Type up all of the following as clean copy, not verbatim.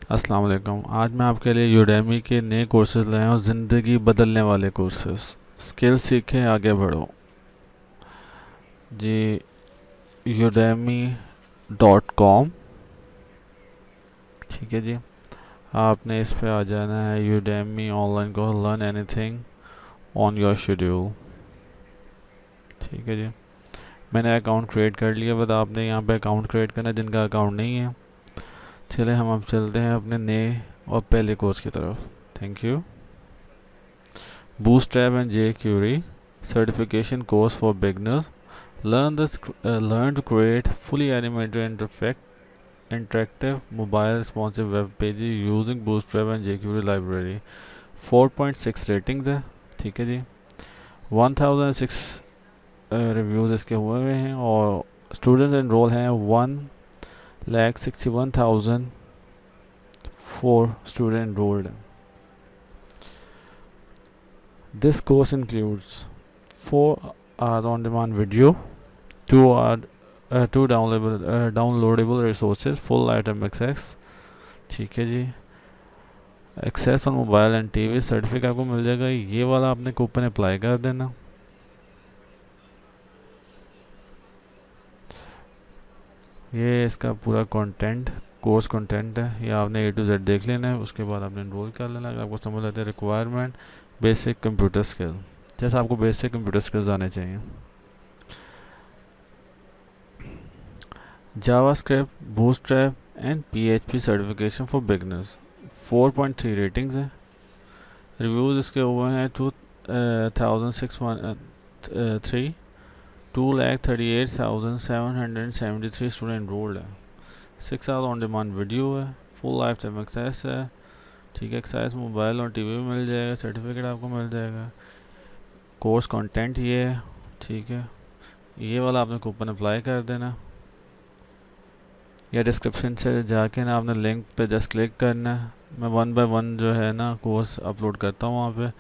अस्सलाम वालेकुम। आज मैं आपके लिए यूडेमी के नए कोर्सेज लाया हूँ, ज़िंदगी बदलने वाले कोर्सेज। स्किल सीखें, आगे बढ़ो जी। udemy.com, ठीक है जी। आपने इस पे आ जाना है। यूडेमी ऑनलाइन को learn anything on your schedule, ठीक है जी। मैंने अकाउंट क्रिएट कर लिया, बट आपने यहाँ पे अकाउंट क्रिएट करना है जिनका अकाउंट नहीं है। चले हम अब चलते हैं अपने नए और पहले कोर्स की तरफ। Thank you. Bootstrap and jQuery certification course for beginners. Learn to create fully animated interactive mobile responsive web pages using Bootstrap and jQuery library. 4.6 rating है, ठीक है जी। 1006 रिव्यूज़ इसके हुए हैं और स्टूडेंट्स एनरोल हैं 1,61,000 4 student enrolled. This course includes 4 hours on-demand video, 2 downloadable resources, full lifetime access, ठीक है जी। Access on mobile and TV certificate आपको मिल जाएगा। ये वाला आपने कूपन अप्लाई कर देना। ये इसका पूरा कंटेंट, कोर्स कंटेंट है। ये आपने A to Z देख लेना है, उसके बाद आपने एनरोल कर लेना है। आपको समझ आते हैं रिक्वायरमेंट, बेसिक कंप्यूटर स्किल, जैसे आपको बेसिक कंप्यूटर स्किल्स आने चाहिए। JavaScript, Bootstrap and PHP certification for beginners, 4.3 ratings हैं। रिव्यूज़ इसके हुए हैं 2,603, 2,38,773 स्टूडेंट एनरोल्ड है। 6 आवर्स ऑन डिमांड वीडियो है, फुल लाइफ टाइम एक्सेस है, ठीक है। एक्सेस मोबाइल और टीवी में मिल जाएगा, सर्टिफिकेट आपको मिल जाएगा। कोर्स कंटेंट ये है, ठीक है। ये वाला आपने कूपन अप्लाई कर देना, या डिस्क्रिप्शन से जाके ना आपने लिंक पे जस्ट क्लिक करना है। मैं 1 बाय 1 जो है ना कोर्स अपलोड करता हूँ वहाँ पे,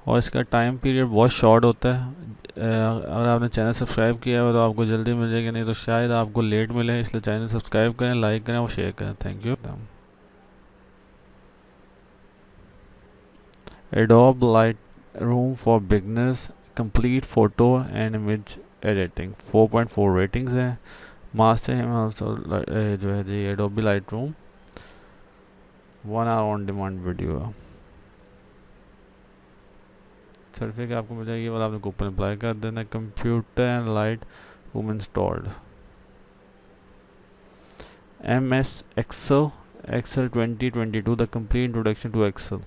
और इसका टाइम पीरियड बहुत शॉर्ट होता है। अगर आपने चैनल सब्सक्राइब किया है तो आपको जल्दी मिल जाएगी, नहीं तो शायद आपको लेट मिले। इसलिए चैनल सब्सक्राइब करें, लाइक करें और शेयर करें। Thank you. Adobe Lightroom for beginners, complete photo and image editing, 4.4 ratings हैं। मास्टर है जो है जी Adobe Lightroom, 1 hour on demand video है। सर्टिफिकेट आपको मिल जाएगी, ये वाला आपने कूपन अप्लाई कर देना। Computer and Lightroom installed. MS Excel 2022 the complete introduction to Excel,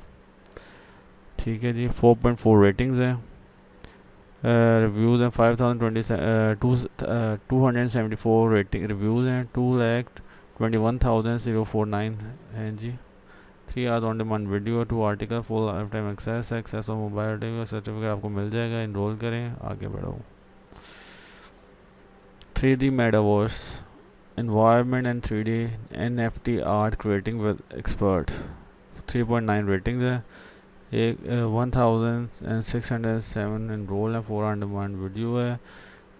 ठीक है जी। 4.4 रेटिंग्स हैं। रिव्यूज़ हैं 274 रेटिंग रिव्यूज़ हैं। 2,21,049 हैं जी। 3 hours on demand video, 2 article, full lifetime access और मोबाइल टीवी सर्टिफिकेट आपको मिल जाएगा। इनरोल करें, आगे बढ़ो। 3D metaverse environment and 3D NFT art creating with expert, 3.9 ratings है। 1,607 एनरोल है। 4 ऑन डिमांड वीडियो है,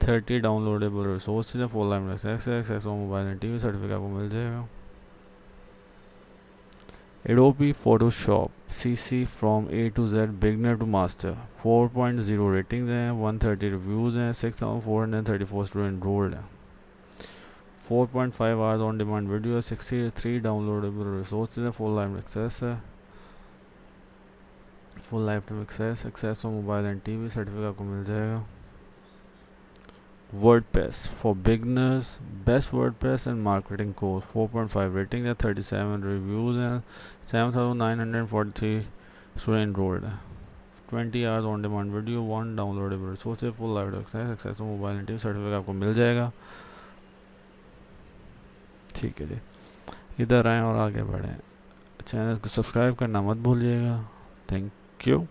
30 डाउनलोडेबल रिसोर्सेज है, फुल लाइफ एक्सेस और मोबाइल एंड टीवी सर्टिफिकेट आपको मिल जाएगा। Adobe Photoshop CC from A to Z beginner to master, 4.0 ratings हैं। 130 reviews हैं। 6,434 स्टूडेंट एनरोल्ड है। 4.5 आवर्स ऑन डिमांड वीडियो है। 63 डाउनलोडेबल रिसोर्सेज है, फुल लाइफ एक्सेस है, फुल लाइफ टाइम एक्सेस और मोबाइल एंड टीवी सर्टिफिकेट आपको मिल जाएगा। WordPress for beginners, best WordPress and marketing course, 4.5 rating है। 37 रिव्यूज़ हैं। 7,943 स्टूडेंट एनरोल्ड है। 20 hours on demand video, 1 downloadable resource है, फुल लाइफ एक्सेस और मोबाइल एंड टीवी सर्टिफिकेट आपको मिल जाएगा, ठीक है जी। इधर आएँ और आगे बढ़ें। चैनल को सब्सक्राइब करना मत भूलिएगा। Thank you.